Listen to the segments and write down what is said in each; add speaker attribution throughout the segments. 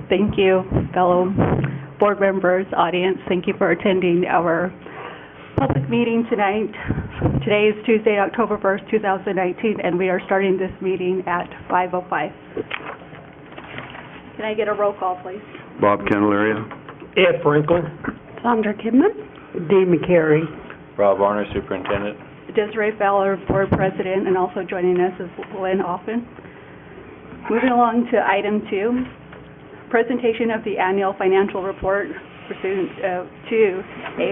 Speaker 1: Thank you, fellow board members, audience. Thank you for attending our public meeting tonight. Today is Tuesday, October 1st, 2019, and we are starting this meeting at 5:05. Can I get a roll call, please?
Speaker 2: Bob Candelaria.
Speaker 3: Ed Franklin.
Speaker 4: Sandra Kidman.
Speaker 5: Dee McCary.
Speaker 6: Rob Varner, Superintendent.
Speaker 1: Desiree Fowler, Board President, and also joining us is Lynn Offen. Moving along to item 2, presentation of the annual financial report pursuant to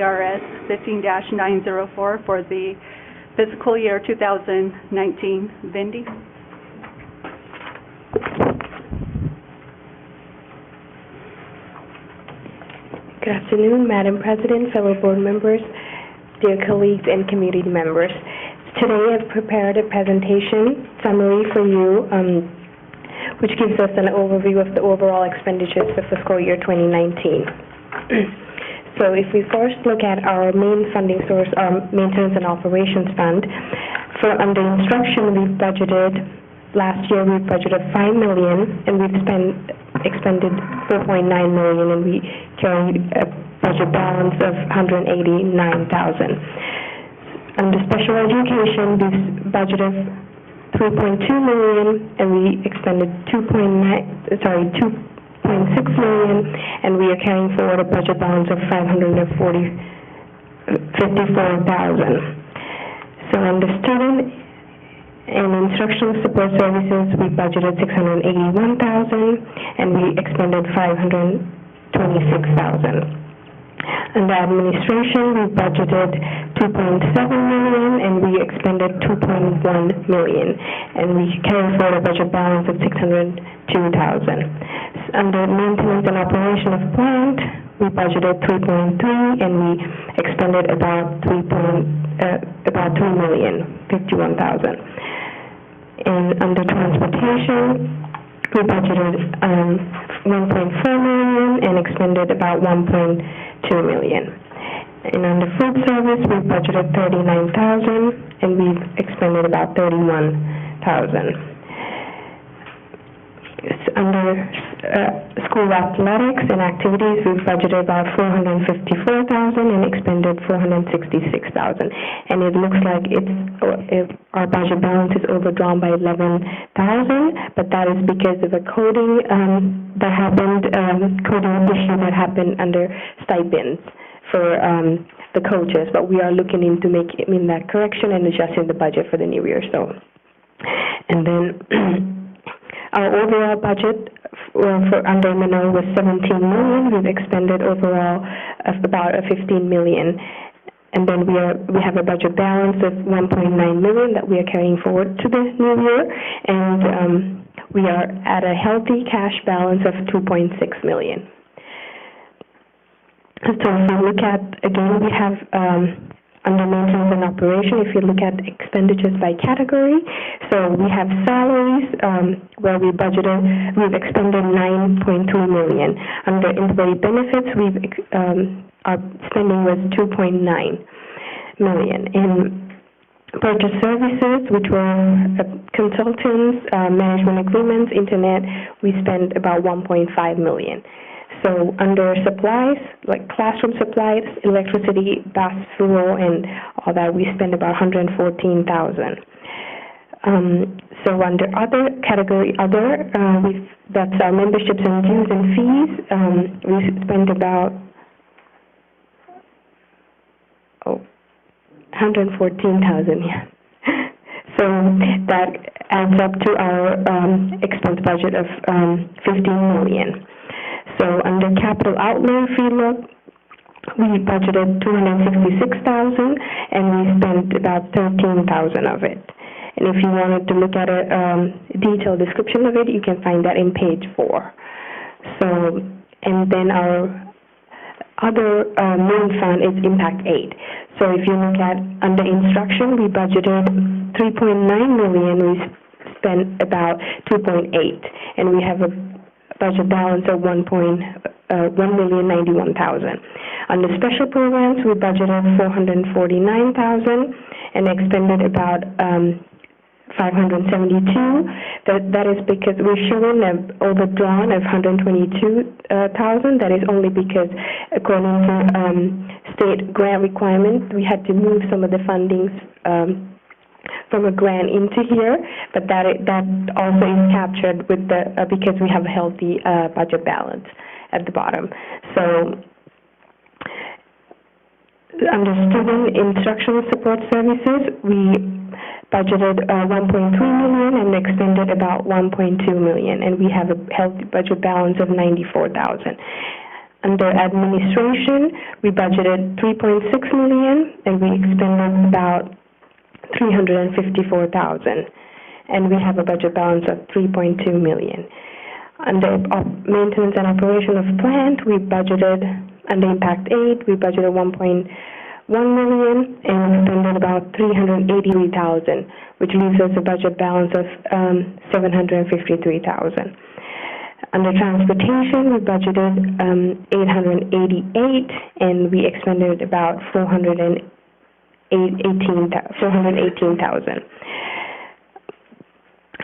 Speaker 1: ARS 15-904 for the fiscal year 2019. Vindy?
Speaker 4: Good afternoon, Madam President, fellow board members, dear colleagues, and community members. Today I've prepared a presentation summary for you, which gives us an overview of the overall expenditures for fiscal year 2019. So if we first look at our main funding source, our maintenance and operations fund, for under instruction last year we budgeted $5 million, and we've expended $4.9 million, and we carry a budget balance of $189,000. Under special education, we've budgeted $3.2 million, and we expended $2.6 million, and we are carrying forward a budget balance of $554,000. So under student and instructional support services, we budgeted $681,000, and we expended $526,000. Under administration, we budgeted $2.7 million, and we expended $2.1 million, and we carry forward a budget balance of $602,000. Under maintenance and operation of plant, we budgeted $3.3, and we expended about $3,051,000. And under transportation, we budgeted $1.4 million and expended about $1.2 million. And under food service, we budgeted $39,000, and we've expended about $31,000. Under school athletics and activities, we've budgeted about $454,000 and expended $466,000. And it looks like our budget balance is overdrawn by $11,000, but that is because of a coding that happened, coding issue that happened under stipends for the coaches. But we are looking into making that correction and adjusting the budget for the new year. So, and then our overall budget for under M&O was $17 million. We've expended overall of about $15 million. And then we have a budget balance of $1.9 million that we are carrying forward to the new year. And we are at a healthy cash balance of $2.6 million. So if you look at, again, we have under maintenance and operation, if you look at expenditures by category, so we have salaries where we've expended $9.2 million. Under employee benefits, our spending was $2.9 million. In purchase services, which were consultants, management agreements, internet, we spent about $1.5 million. So under supplies, like classroom supplies, electricity, bathroom, and all that, we spend about $114,000. So under other category, that's our memberships and dues and fees, we spend about $114,000. Yeah. So that adds up to our expense budget of $15 million. So under capital outlay, if you look, we budgeted $266,000, and we spent about $13,000 of it. And if you wanted to look at a detailed description of it, you can find that in page 4. So, and then our other main fund is Impact Aid. So if you look at under instruction, we budgeted $3.9 million. We spent about $2.8, and we have a budget balance of $1,091,000. Under special programs, we budgeted $449,000 and expended about 572. That is because we're showing an overdrawn of 122,000. That is only because, according to state grant requirements, we had to move some of the fundings from a grant into here, but that also is captured with the because we have a healthy budget balance at the bottom. So under student instructional support services, we budgeted $1.3 million and expended about $1.2 million, and we have a healthy budget balance of $94,000. Under administration, we budgeted $3.6 million and we expended about $354,000, and we have a budget balance of $3.2 million. Under maintenance and operation of plant, we budgeted, under impact aid, we budgeted $1.1 million and expended about $383,000, which leaves us a budget balance of $753,000. Under transportation, we budgeted $888,000 and we expended about $418,000.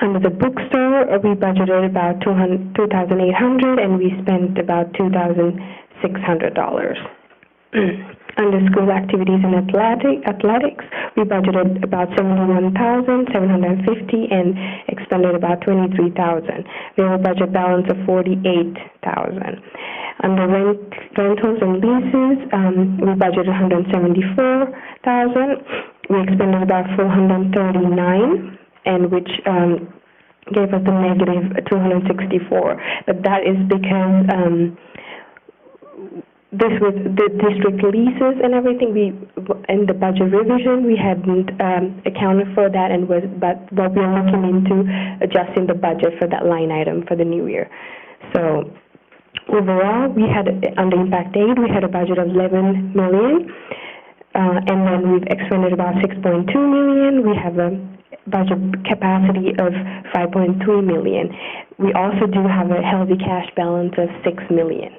Speaker 4: Under the bookstore, we budgeted about $2,800 and we spent about $2,600. Under school activities and athletics, we budgeted about $71,750 and expended about $23,000. We have a budget balance of $48,000. Under rentals and leases, we budgeted $174,000. We expended about $439,000, and which gave us a negative $264,000. But that is because this was the district leases and everything. We in the budget revision we hadn't accounted for that, but we're looking into adjusting the budget for that line item for the new year. So overall, we had under impact aid we had a budget of $11 million, and then we've expended about $6.2 million. We have a budget capacity of $5.3 million. We also do have a healthy cash balance of $6 million.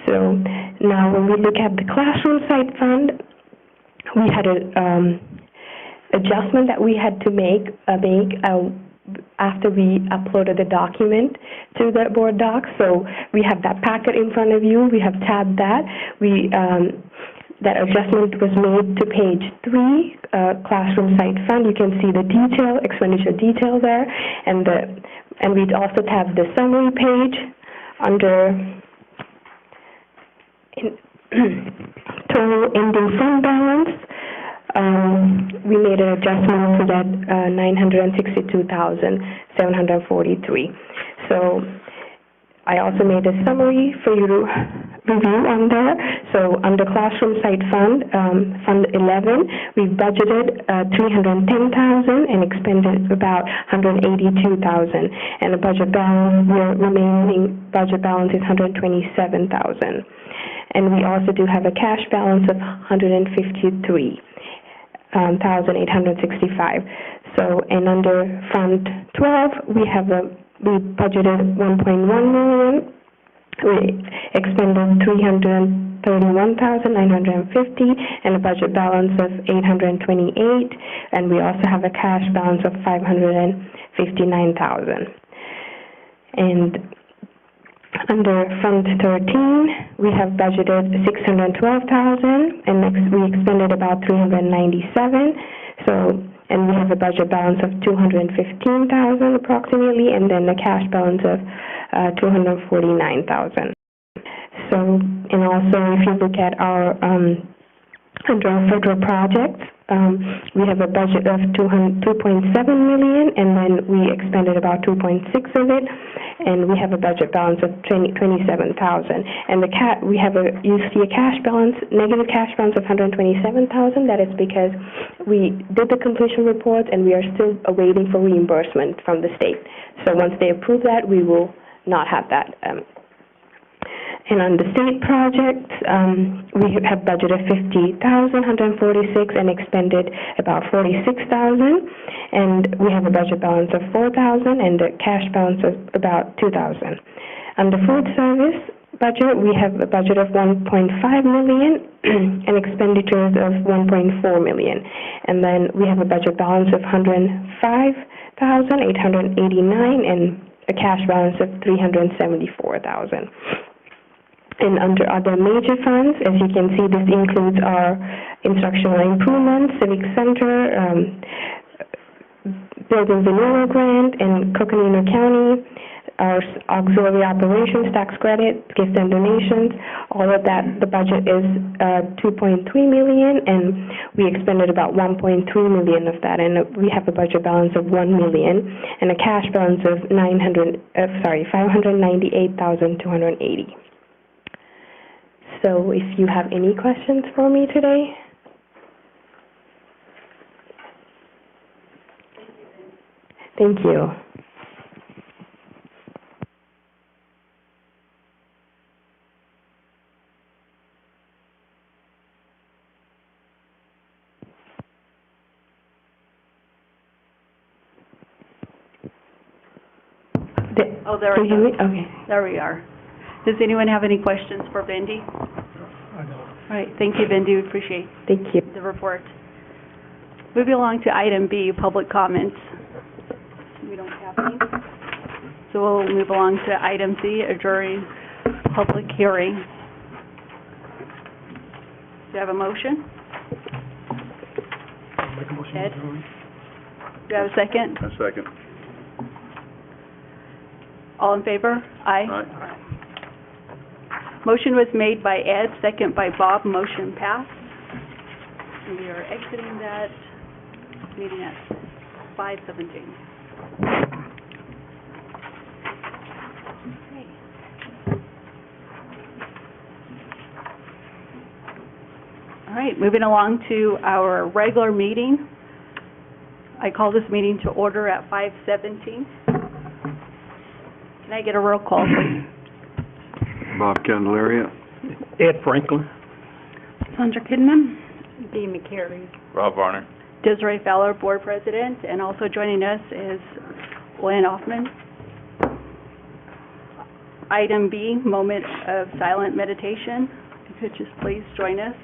Speaker 4: So now when we look at the classroom site fund, we had a adjustment that we had to make after we uploaded the document to the board docs. So we have that packet in front of you. We have tabbed that. That adjustment was made to page 3, classroom site fund. You can see the expenditure detail there, and we also tabbed the summary page under total ending fund balance. We made an adjustment to that $962,743. So I also made a summary for you to review on there. So under classroom site fund, Fund 11, we budgeted $310,000 and expended about $182,000, and the budget balance, the remaining budget balance is $127,000. And we also do have a cash balance of $153,865. So, and under Fund 12, we budgeted $1.1 million. We expended $331,950 and a budget balance of $828, and we also have a cash balance of $559,000. And under Fund 13, we have budgeted $612,000, and we expended about $397,000. So, and we have a budget balance of $215,000 approximately, and then a cash balance of $249,000. So, and also if you look at our under our federal projects, we have a budget of $2.7 million, and then we expended about $2.6 of it, and we have a budget balance of $27,000. And you see a cash balance, negative cash balance of $127,000. That is because we did the completion report, and we are still awaiting for reimbursement from the state. So once they approve that, we will not have that. And on the state projects, we have budgeted $50,146 and expended about $46,000, and we have a budget balance of $4,000 and a cash balance of about $2,000. On the food service, budget, we have a budget of 1.5 million and expenditures of 1.4 million. And then we have a budget balance of 105,889 and a cash balance of 374,000. And under other major funds, as you can see, this includes our instructional improvements, civic center, building renewal grant in Coconino County, our auxiliary operations tax credit, gifts and donations. All of that, the budget is 2.3 million, and we expended about 1.3 million of that, and we have a budget balance of 1 million and a cash balance of 598,280. So if you have any questions for me today. Thank you.
Speaker 1: Oh, there
Speaker 4: Can
Speaker 1: we
Speaker 4: you hear
Speaker 1: go.
Speaker 4: me? Okay.
Speaker 1: There we are. Does anyone have any questions for Bendy?
Speaker 2: I don't.
Speaker 1: All right, thank you, Bendy. We appreciate
Speaker 4: Thank you.
Speaker 1: the report. Moving along to item B, public comments. We don't have any. So we'll move along to item C, adjourning public hearing. Do you have a motion?
Speaker 2: I'll make a motion.
Speaker 1: Ed?
Speaker 2: to adjourn.
Speaker 1: Do you have a second?
Speaker 6: A second.
Speaker 1: All in favor? Aye.
Speaker 6: Aye.
Speaker 1: Motion was made by Ed, second by Bob. Motion passed. And we are exiting that meeting at 5:17. Okay. All right, moving along to our regular meeting. I call this meeting to order at 5:17. Can I get a roll call, please?
Speaker 6: Bob Candelaria.
Speaker 2: Ed Franklin.
Speaker 1: Sandra Kidman. Dee McCary.
Speaker 6: Rob Varner.
Speaker 1: Desiree Fowler, Board President, and also joining us is Lynn Hoffman. Item B, moment of silent meditation. If you could just please join us.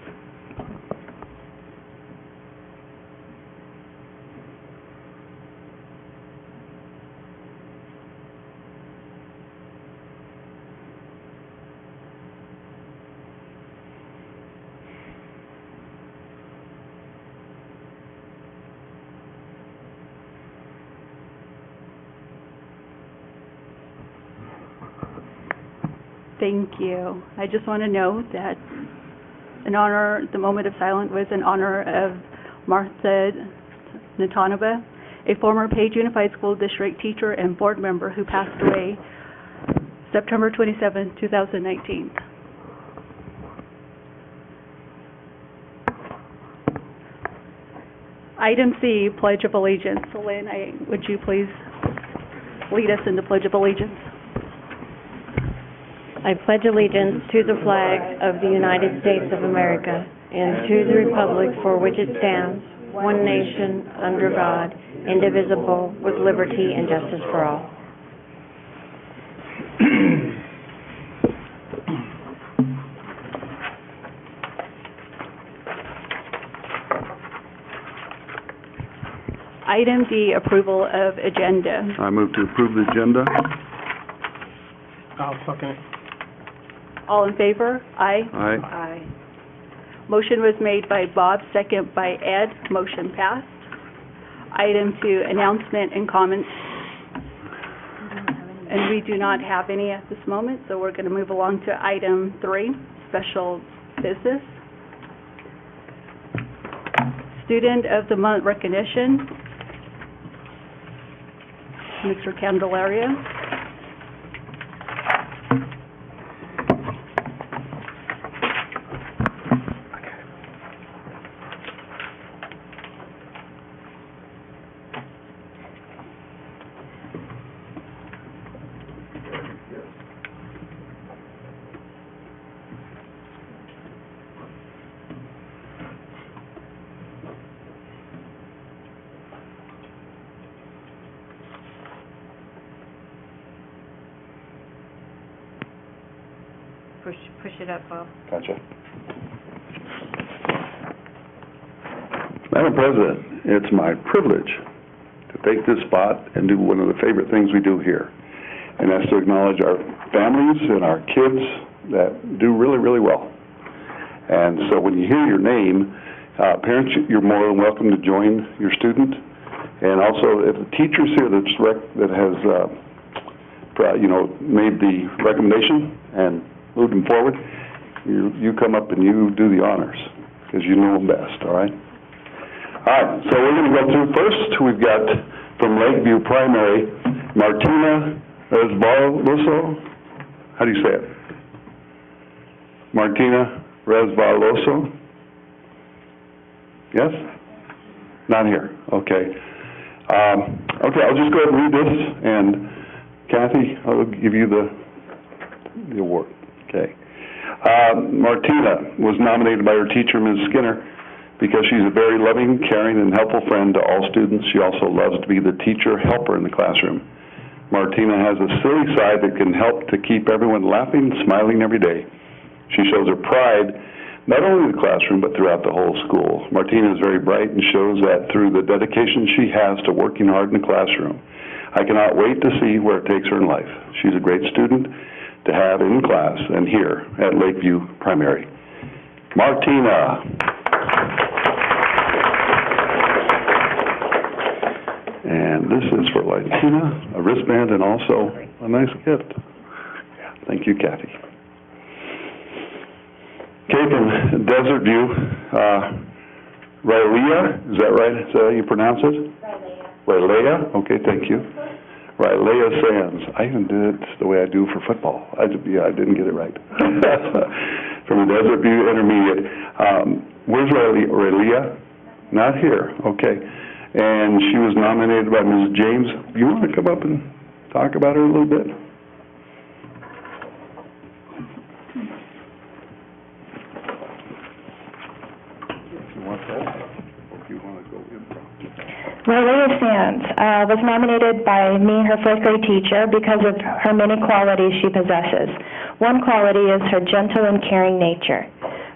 Speaker 1: Thank you. I just want to note that the moment of silence was in honor of Martha Natanova, a former Page Unified School District teacher and board member who passed away September 27, 2019. Item C, Pledge of Allegiance. So Lynn, would you please lead us in the Pledge of Allegiance?
Speaker 3: I pledge allegiance to the flag of the United States of America and to the republic for which it stands, one nation, under God, indivisible, with liberty and justice for all.
Speaker 1: Item D, approval of agenda.
Speaker 5: I move to approve the agenda.
Speaker 2: I'll second it.
Speaker 1: All in favor? Aye.
Speaker 5: Aye.
Speaker 1: Aye. Motion was made by Bob, second by Ed. Motion passed. Item 2, announcement and comments. And we do not have any at this moment, so we're going to move along to item 3, special business. Student of the Month recognition, Mr. Candelaria.
Speaker 3: push it up, Bob.
Speaker 5: Gotcha. Madam President, it's my privilege to take this spot and do one of the favorite things we do here, and that's to acknowledge our families and our kids that do really, really well. And so when you hear your name, parents, you're more than welcome to join your student. And also, if the teacher's here that has made the recommendation and moved them forward, you come up and you do the honors, because you know them best, all right? All right, so we're going to go through first. We've got from Lakeview Primary, Martina Resvaloso. How do you say it? Martina Resvaloso? Yes? Not here. Okay. Okay, I'll just go ahead and read this, and Kathy, I'll give you the award. Okay. Martina was nominated by her teacher, Ms. Skinner, because she's a very loving, caring, and helpful friend to all students. She also loves to be the teacher helper in the classroom. Martina has a silly side that can help to keep everyone laughing and smiling every day. She shows her pride not only in the classroom, but throughout the whole school. Martina is very bright and shows that through the dedication she has to working hard in the classroom. I cannot wait to see where it takes her in life. She's a great student to have in class and here at Lakeview Primary. Martina. And this is for Latina, a wristband, and also a nice gift. Yeah, thank you, Kathy. Okay, from Desert View, Rylea, is that right? Is that how you pronounce it? Rylea. Okay, thank you. Rylea Sands. I even did it the way I do for football. I didn't get it right. From the Desert View Intermediate. Where's Rylea? Not here. Okay. And she was nominated by Ms. James. You want to come up and talk about her a little bit?
Speaker 7: Rylea Sands was nominated by me, her fourth grade teacher, because of her many qualities she possesses. One quality is her gentle and caring nature.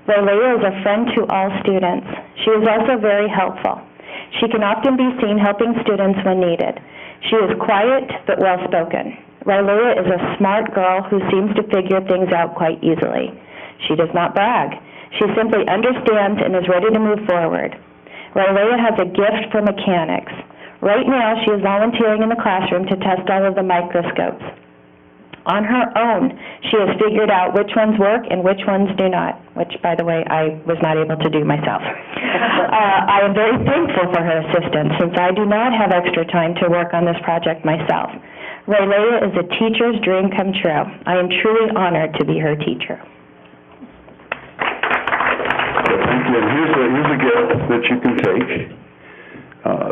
Speaker 7: Rylea is a friend to all students. She is also very helpful. She can often be seen helping students when needed. She is quiet but well-spoken. Rylea is a smart girl who seems to figure things out quite easily. She does not brag. She simply understands and is ready to move forward. Rylea has a gift for mechanics. Right now, she is volunteering in the classroom to test all of the microscopes. On her own, she has figured out which ones work and which ones do not, which, by the way, I was not able to do myself. I am very thankful for her assistance, since I do not have extra time to work on this project myself. Rylea is a teacher's dream come true. I am truly honored to be her teacher.
Speaker 5: Thank you. And here's a gift that you can take.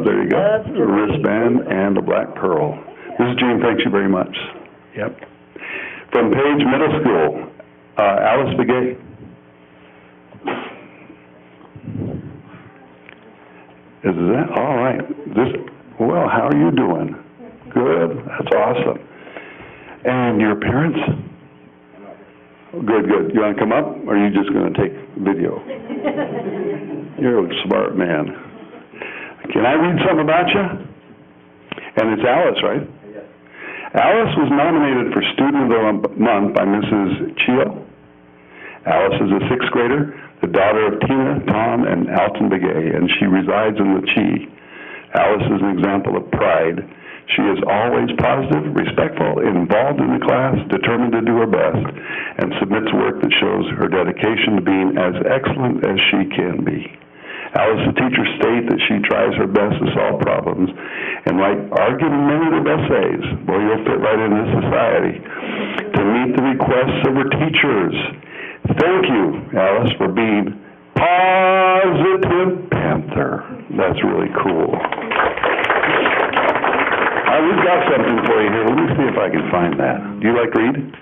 Speaker 5: There you go. A wristband and a black pearl. Mrs. Jean, thanks you very much. Yep. From Page Middle School, Alice Begay. Is that all right? Well, how are you doing? Good. That's awesome. And your parents? Good, good. You want to come up, or are you just going to take video? You're a smart man. Can I read something about you? And it's Alice, right? Yes. Alice was nominated for Student of the Month by Mrs. Chio. Alice is a sixth grader, the daughter of Tina, Tom, and Alton Begay, and she resides in the Chi. Alice is an example of pride. She is always positive, respectful, involved in the class, determined to do her best, and submits work that shows her dedication to being as excellent as she can be. Alice's teachers state that she tries her best to solve problems and write argumentative essays. Boy, you'll fit right into society. To meet the requests of her teachers. Thank you, Alice, for being Positive Panther. That's really cool. We've got something for you here. Let me see if I can find that. Do you like to read?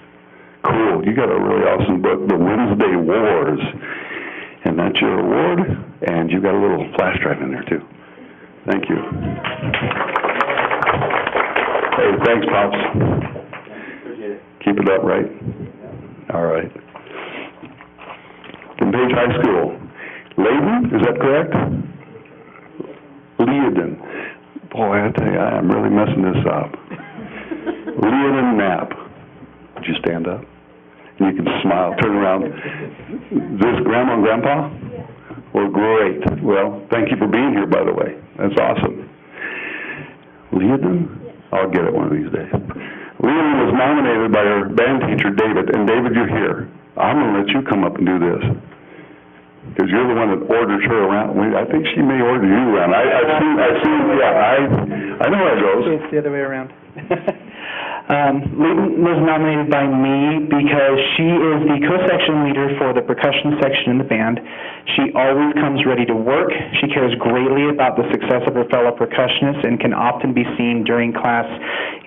Speaker 5: Cool. You got a really awesome book, The Wednesday Wars. And that's your award, and you got a little flash drive in there, too. Thank you. Hey, thanks, Pops. Keep it up, right? All right. Page High School. Layden, is that correct? Leoden. Boy, I tell you, I am really messing this up. Leoden Knapp. Would you stand up? And you can smile, turn around. This Grandma and Grandpa? Well, great. Well, thank you for being here, by the way. That's awesome. Leoden? I'll get it one of these days. Leoden was nominated by her band teacher, David. And David, you're here. I'm going to let you come up and do this. Because you're the one that orders her around. I think she may order you around. I've seen, yeah, I know how it goes.
Speaker 8: It's the other way around. Layden was nominated by me because she is the co-section leader for the percussion section in the band. She always comes ready to work. She cares greatly about the success of her fellow percussionists and can often be seen during class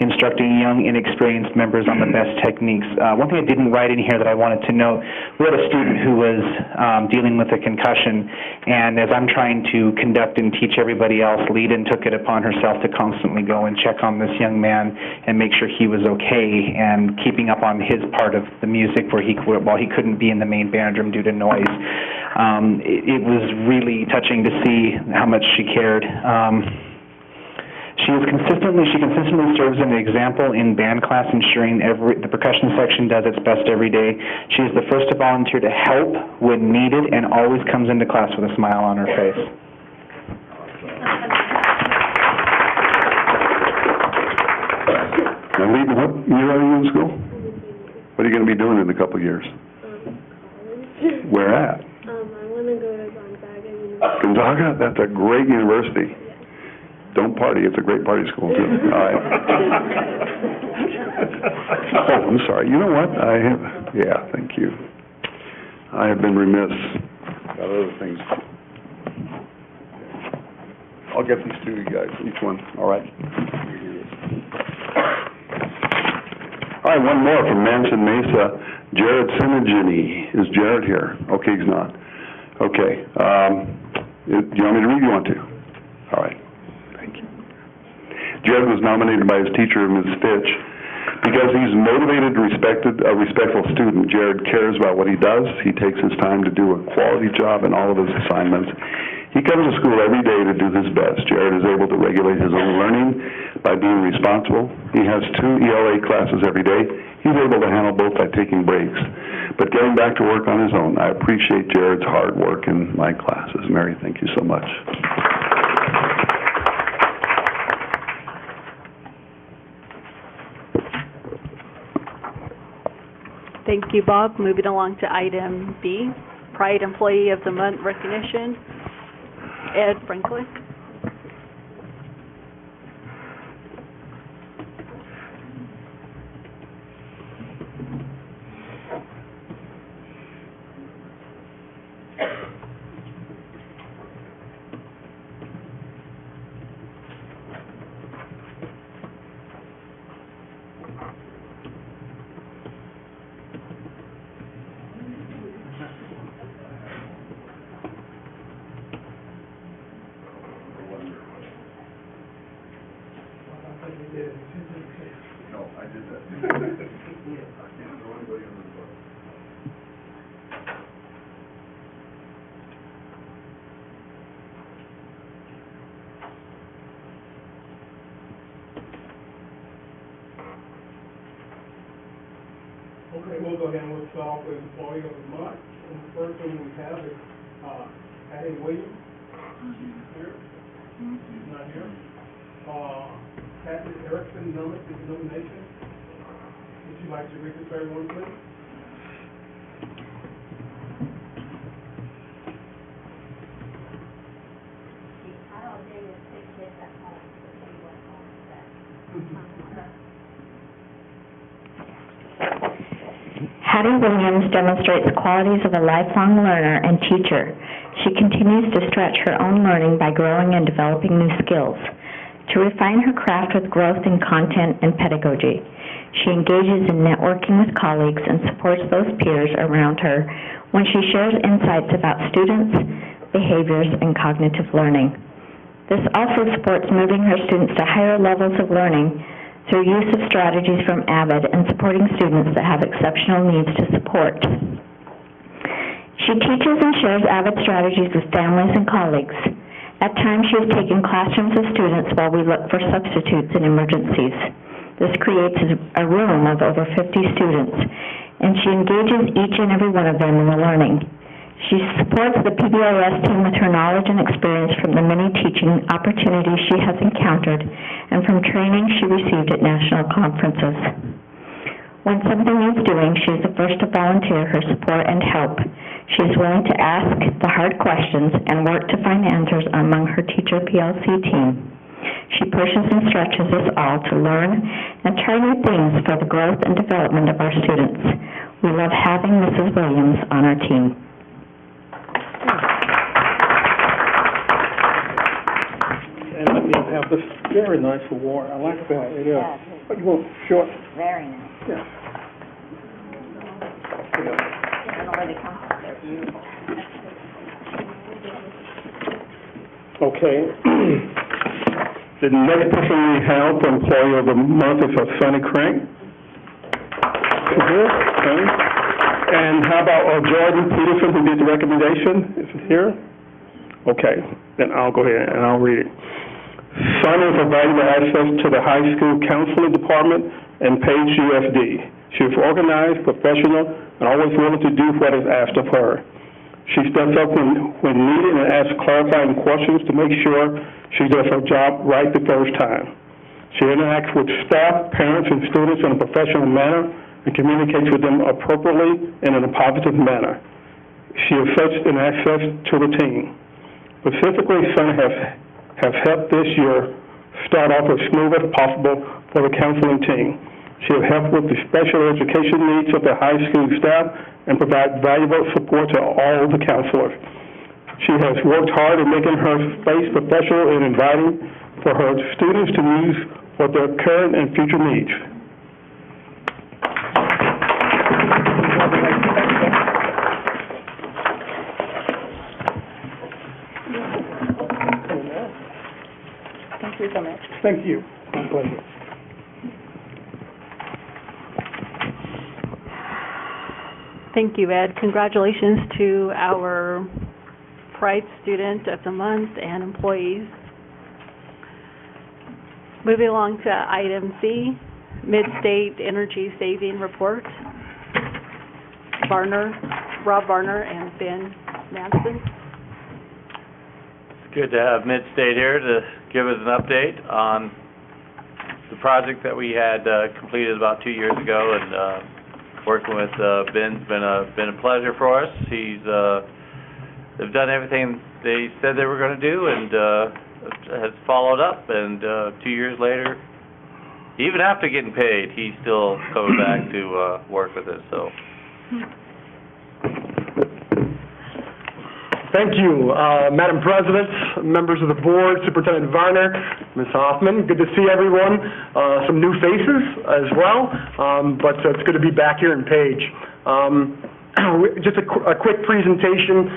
Speaker 8: instructing young, inexperienced members on the best techniques. One thing I didn't write in here that I wanted to note, we had a student who was dealing with a concussion, and as I'm trying to conduct and teach everybody else, Layden took it upon herself to constantly go and check on this young man and make sure he was okay and keeping up on his part of the music while he couldn't be in the main band room due to noise. It was really touching to see how much she cared. She consistently serves as an example in band class, ensuring the percussion section does its best every day. She is the first to volunteer to help when needed and always comes into class with a smile on her face.
Speaker 5: Now, Layden, what year are you in school? What are you going to be doing in a couple of years? Where at?
Speaker 9: I want to go to Gonzaga University.
Speaker 5: Gonzaga? That's a great university. Don't party. It's a great party school, too. All right. Oh, I'm sorry. You know what? Yeah, thank you. I have been remiss about other things. I'll get these to you guys, each one. All right? All right, one more from Manson Mesa. Jared Sinigini. Is Jared here? Okay, he's not. Okay. Do you want me to read? You want to? All right. Thank you. Jared was nominated by his teacher, Ms. Fitch, because he's motivated, a respectful student. Jared cares about what he does. He takes his time to do a quality job in all of his assignments. He comes to school every day to do his best. Jared is able to regulate his own learning by being responsible. He has 2 ELA classes every day. He's able to handle both by taking breaks, but getting back to work on his own. I appreciate Jared's hard work in my classes. Mary, thank you so much.
Speaker 1: Thank you, Bob. Moving along to item B, Pride Employee of the Month recognition. Ed Franklin.
Speaker 5: No, I did that.
Speaker 2: Okay, we'll go ahead and we'll start off with Employee of the Month. And the first one we have is Patty Williams. She's here. She's not here. Kathy Erickson Nummett is the nomination. Would you like to read this for everyone, please?
Speaker 7: Hattie Williams demonstrates qualities of a lifelong learner and teacher. She continues to stretch her own learning by growing and developing new skills. To refine her craft with growth in content and pedagogy, she engages in networking with colleagues and supports those peers around her when she shares insights about students, behaviors, and cognitive learning. This also supports moving her students to higher levels of learning through use of strategies from AVID and supporting students that have exceptional needs to support.
Speaker 10: She teaches and shares AVID strategies with families and colleagues. At times, she has taken classrooms of students while we look for substitutes in emergencies. This creates a room of over 50 students, and she engages each and every one of them in the learning. She supports the PBIS team with her knowledge and experience from the many teaching opportunities she has encountered and from training she received at national conferences. When something needs doing, she is the first to volunteer her support and help. She is willing to ask the hard questions and work to find answers among her teacher PLC team. She pushes and stretches us all to learn and try new things for the growth and development of our students. We love having Mrs. Williams on our team.
Speaker 2: And let me have this very nice award. I like that. It is. But you want short?
Speaker 10: Very nice.
Speaker 2: Yeah.
Speaker 10: I don't know where they come from. They're beautiful.
Speaker 2: Okay. The next person we have for Employee of the Month is Sonny Crank. Here, Sonny. And how about Jordan Peterson, who did the recommendation? Is it here? Okay, then I'll go ahead and I'll read it. Sonny is providing access to the high school counseling department and Page USD. She is organized, professional, and always willing to do what is asked of her. She steps up when needed and asks clarifying questions to make sure she does her job right the first time. She interacts with staff, parents, and students in a professional manner and communicates with them appropriately and in a positive manner. She assists and access to the team. Specifically, Sonny has helped this year start off as smooth as possible for the counseling team. She has helped with the special education needs of the high school staff and provides valuable support to all the counselors. She has worked hard in making her space professional and inviting for her students to use for their current and future needs.
Speaker 1: Thank you so much.
Speaker 2: Thank you. My pleasure.
Speaker 1: Thank you, Ed. Congratulations to our Pride Student of the Month and employees. Moving along to item C, Mid-State Energy Saving Report. Rob Varner and Ben Manson.
Speaker 11: It's good to have Mid-State here to give us an update on the project that we had completed about 2 years ago, and working with Ben's been a pleasure for us. They've done everything they said they were going to do, and has followed up. And 2 years later, even after getting paid, he's still coming back to work with us. So.
Speaker 12: Thank you, Madam President, members of the board, Superintendent Varner, Ms. Hoffman. Good to see everyone. Some new faces as well, but it's good to be back here in Page. Just a quick presentation.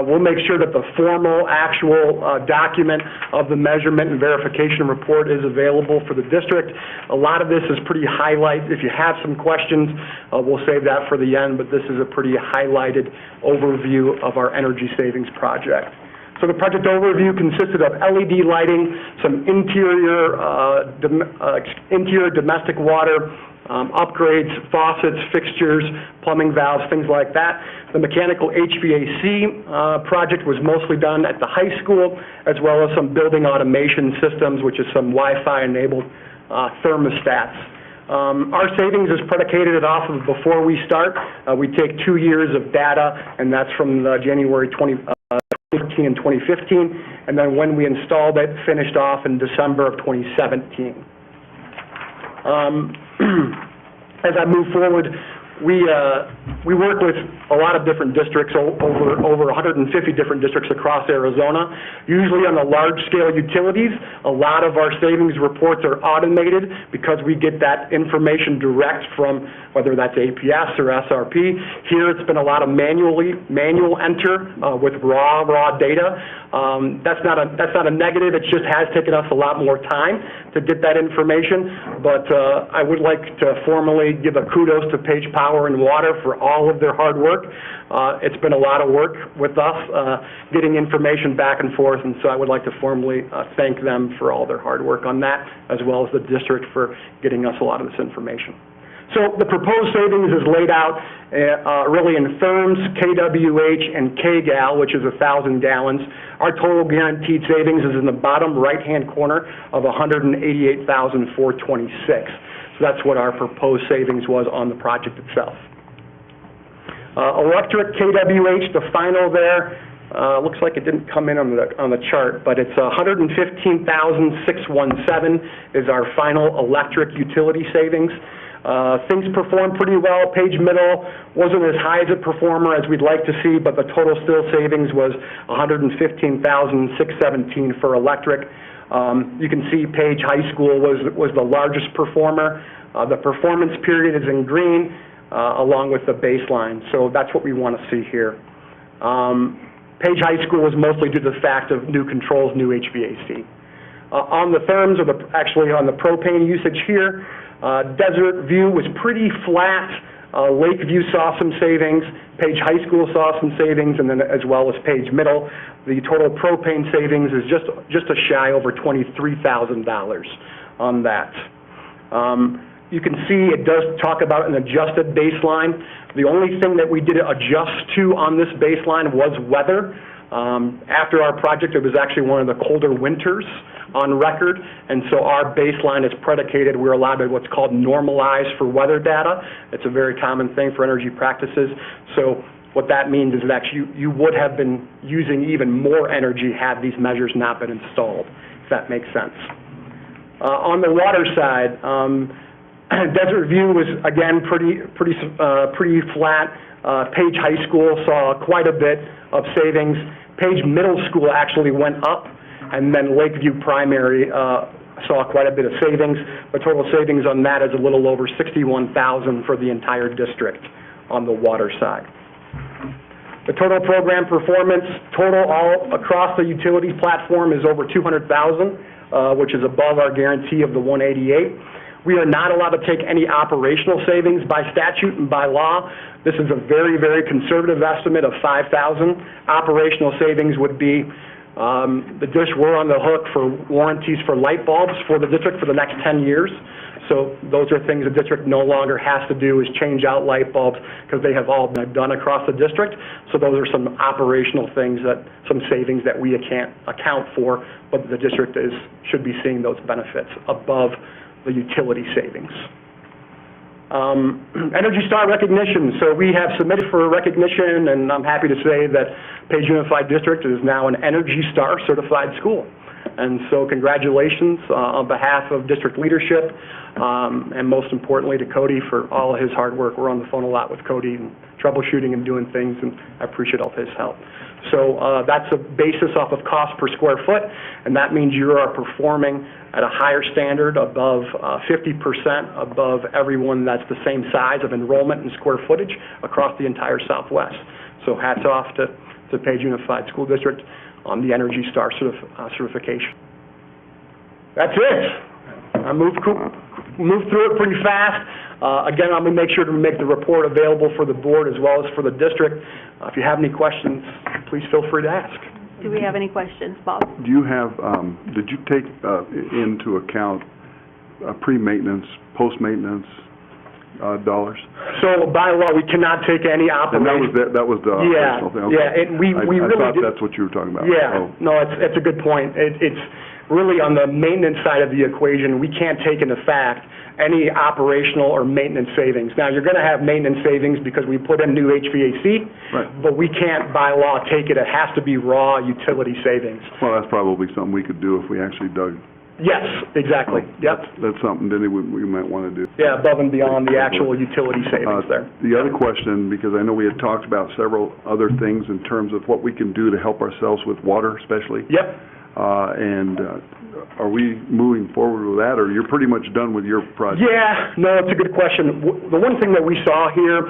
Speaker 12: We'll make sure that the formal, actual document of the measurement and verification report is available for the district. A lot of this is pretty highlight. If you have some questions, we'll save that for the end, but this is a pretty highlighted overview of our energy savings project. So the project overview consisted of LED lighting, some interior domestic water, upgrades, faucets, fixtures, plumbing valves, things like that. The mechanical HVAC project was mostly done at the high school, as well as some building automation systems, which is some Wi-Fi enabled thermostats. Our savings is predicated off of before we start. We take 2 years of data, and that's from January 2013 and 2015, and then when we installed it, finished off in December of 2017. As I move forward, we work with a lot of different districts, over 150 different districts across Arizona. Usually on the large-scale utilities, a lot of our savings reports are automated because we get that information direct from whether that's APS or SRP. Here it's been a lot of manual enter with raw data. That's not a negative. It just has taken us a lot more time to get that information. But I would like to formally give a kudos to Page Power and Water for all of their hard work. It's been a lot of work with us, getting information back and forth, and so I would like to formally thank them for all their hard work on that, as well as the district for getting us a lot of this information. So the proposed savings is laid out really in FERMS, KWH, and KGAL, which is 1,000 gallons. Our total guaranteed savings is in the bottom right-hand corner of $188,426. So that's what our proposed savings was on the project itself. Electric KWH, the final there, looks like it didn't come in on the chart, but it's $115,617 is our final electric utility savings. Things performed pretty well. Page Middle wasn't as high as a performer as we'd like to see, but the total still savings was $115,617 for electric. You can see Page High School was the largest performer. The performance period is in green, along with the baseline. So that's what we want to see here. Page High School was mostly due to the fact of new controls, new HVAC. On the therms, or actually on the propane usage here, Desert View was pretty flat. Lakeview saw some savings. Page High School saw some savings, and then as well as Page Middle. The total propane savings is just a shy over $23,000 on that. You can see it does talk about an adjusted baseline. The only thing that we did adjust to on this baseline was weather. After our project, it was actually one of the colder winters on record, and so our baseline is predicated, we're allowed to what's called normalize for weather data. It's a very common thing for energy practices. So what that means is that you would have been using even more energy had these measures not been installed, if that makes sense. On the water side, Desert View was, again, pretty flat. Page High School saw quite a bit of savings. Page Middle School actually went up, and then Lakeview Primary saw quite a bit of savings. The total savings on that is a little over $61,000 for the entire district on the water side. The total program performance, total all across the utility platform, is over $200,000, which is above our guarantee of the $188,000. We are not allowed to take any operational savings by statute and by law. This is a very, very conservative estimate of $5,000. Operational savings would be we're on the hook for warranties for light bulbs for the district for the next 10 years. So those are things the district no longer has to do, is change out light bulbs, because they have all been done across the district. So those are some operational things, some savings that we can't account for, but the district should be seeing those benefits above the utility savings. Energy Star recognition. So we have submitted for recognition, and I'm happy to say that Page Unified District is now an Energy Star certified school. And so congratulations on behalf of district leadership, and most importantly to Cody for all of his hard work. We're on the phone a lot with Cody and troubleshooting and doing things, and I appreciate all of his help. So that's a basis off of cost per square foot, and that means you are performing at a higher standard, above 50% above everyone that's the same size of enrollment and square footage across the entire Southwest. So hats off to Page Unified School District on the Energy Star certification. That's it. I moved through it pretty fast. Again, I'm going to make sure to make the report available for the board as well as for the district. If you have any questions, please feel free to ask.
Speaker 1: Do we have any questions, Bob?
Speaker 5: Do you have, did you take into account pre-maintenance, post-maintenance dollars?
Speaker 12: So by law, we cannot take any operation.
Speaker 5: And that was the operational thing? Okay.
Speaker 12: Yeah, we really
Speaker 5: I thought that's what you were talking about.
Speaker 12: Yeah, no, it's a good point. It's really on the maintenance side of the equation, we can't take into fact any operational or maintenance savings. Now, you're going to have maintenance savings because we put in new HVAC,
Speaker 5: right,
Speaker 12: but we can't, by law, take it. It has to be raw utility savings.
Speaker 5: Well, that's probably something we could do if we actually dug.
Speaker 12: Yes, exactly. Yep.
Speaker 5: That's something that we might want to do.
Speaker 12: Yeah, above and beyond the actual utility savings there.
Speaker 5: The other question, because I know we had talked about several other things in terms of what we can do to help ourselves with water, especially.
Speaker 12: Yep.
Speaker 5: Are we moving forward with that, or you're pretty much done with your project?
Speaker 12: Yeah, no, it's a good question. The one thing that we saw here,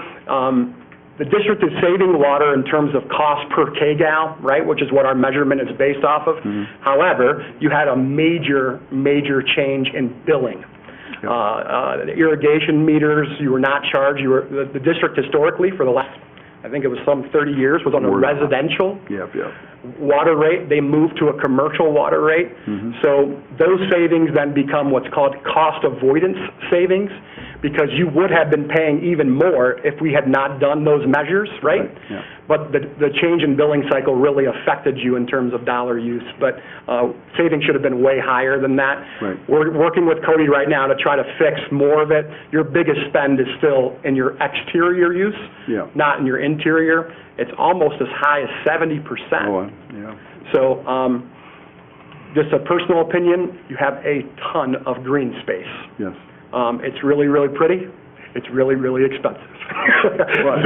Speaker 12: the district is saving water in terms of cost per kgal, right, which is what our measurement is based off of.
Speaker 5: Mm-hmm.
Speaker 12: However, you had a major change in billing. Irrigation meters, you were not charged, the district historically, for the last, I think it was some 30 years, was on a residential
Speaker 5: Yep.
Speaker 12: water rate. They moved to a commercial water rate. So those savings then become what's called cost avoidance savings, because you would have been paying even more if we had not done those measures, right?
Speaker 5: Yeah.
Speaker 12: But the change in billing cycle really affected you in terms of dollar use, but savings should have been way higher than that.
Speaker 5: Right.
Speaker 12: We're working with Cody right now to try to fix more of it. Your biggest spend is still in your exterior use,
Speaker 5: Yeah.
Speaker 12: not in your interior. It's almost as high as 70%.
Speaker 5: Oh, yeah.
Speaker 12: So, just a personal opinion, you have a ton of green space.
Speaker 5: Yes.
Speaker 12: It's really, really pretty. It's really, really expensive.
Speaker 5: Right.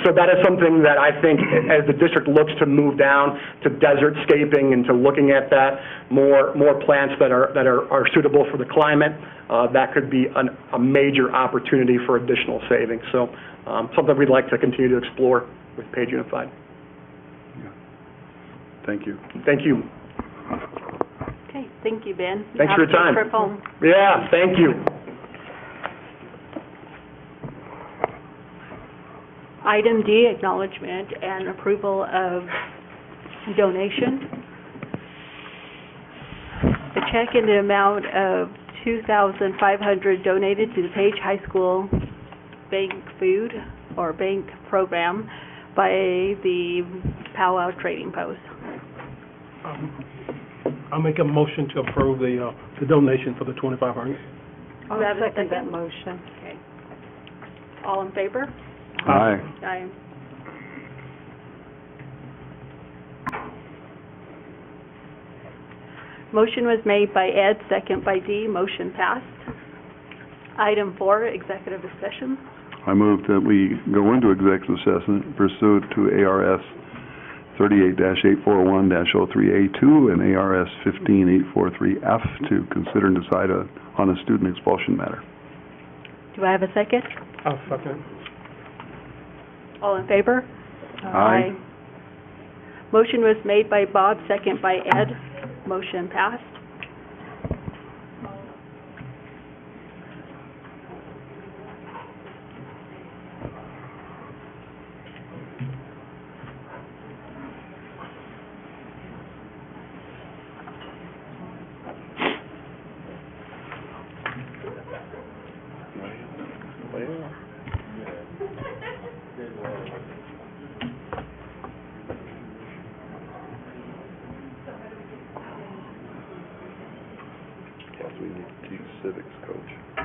Speaker 12: So that is something that I think, as the district looks to move down to desertscaping and to looking at that, more plants that are suitable for the climate, that could be a major opportunity for additional savings. So, something we'd like to continue to explore with Page Unified.
Speaker 5: Thank you.
Speaker 12: Thank you.
Speaker 1: Okay, thank you, Ben.
Speaker 12: Thanks for your time.
Speaker 1: Have a safe trip home.
Speaker 12: Yeah, thank you.
Speaker 1: Item D, acknowledgement and approval of donation. A check in the amount of $2,500 donated to the Page High School Bank Food or Bank Program by the Powwow Trading Post.
Speaker 2: I'll make a motion to approve the donation for the 2,500.
Speaker 1: I'll second that motion. Okay. All in favor?
Speaker 5: Aye.
Speaker 1: Aye. Motion was made by Ed, second by Dee. Motion passed. Item 4, executive session.
Speaker 5: I move that we go into executive session pursuant to ARS 38-841-03A2 and ARS 15843F to consider and decide on a student expulsion matter.
Speaker 1: Do I have a second?
Speaker 2: I'll second.
Speaker 1: All in favor?
Speaker 5: Aye.
Speaker 1: Motion was made by Bob, second by Ed. Motion passed.
Speaker 5: Yes, we need to teach civics, Coach.